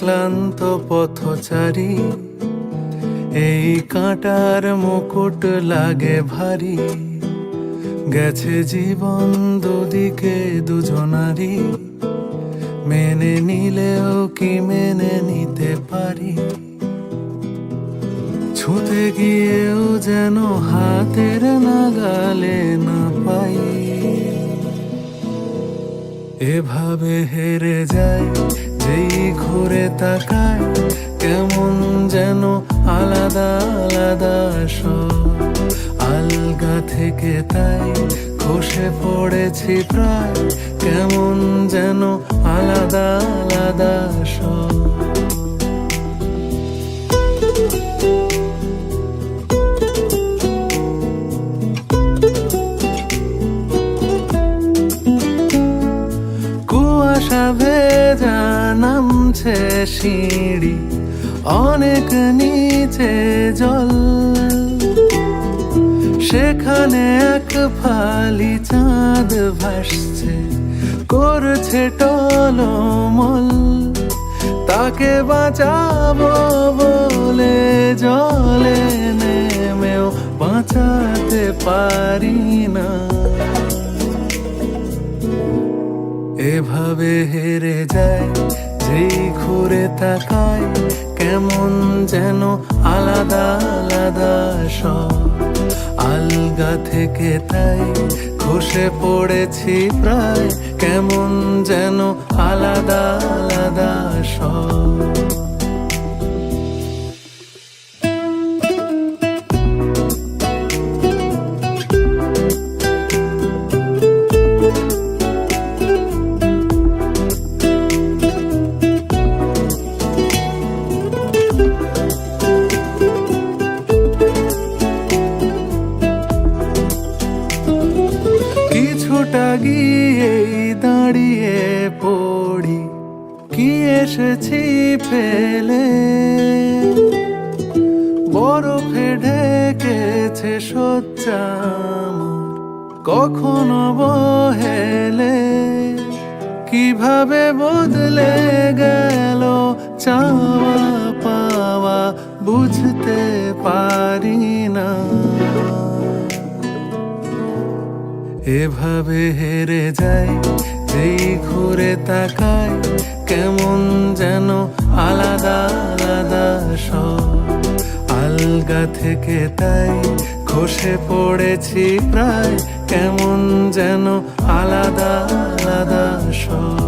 ক্লান্ত পথচারী, এই কাঁটার মুকুট লাগে ভারী। গেছে জীবন দুদিকে দুজনারই, মেনে নিলেও কি মেনে নিতে পারি? ছুঁতে গিয়েও যেন হাতের নাগালে না পাই। এভাবে হেরে যায় যেই ঘুরে তাকায়, কেমন যেন আলাদা আলাদা সব। আলগা থেকে তাই খসে পড়েছি প্রায়, কেমন যেন আলাদা আলাদা সব। কুয়াশা ভেজা নামছে সিঁড়ি, অনেক নিচে জল। সেখানে এক ফালি চাঁদ ভাসছে, করছে টলমল। তাকে বাঁচাবো বলে জলে নেমেও বাঁচাতে পারি না। এভাবে হেরে যায় যেই ঘুরে তাকায়, কেমন যেন আলাদা আলাদা সব। আলগা থেকে তাই খসে পড়েছি প্রায়, কেমন যেন আলাদা আলাদা সব। কিছুটা গিয়েই দাঁড়িয়ে পড়ি, কি এসেছি ফেলে। বরফে ঢেকেছে শয্যা আমার, কখনো বহেলে। কিভাবে বদলে গেল চাওয়া পাওয়া বুঝতে পারি না। এভাবে হেরে যায় যেই ঘুরে তাকায়, কেমন যেন আলাদা আলাদা সব। আলগা থেকে তাই খসে পড়েছি প্রায়, কেমন যেন আলাদা আলাদা সব।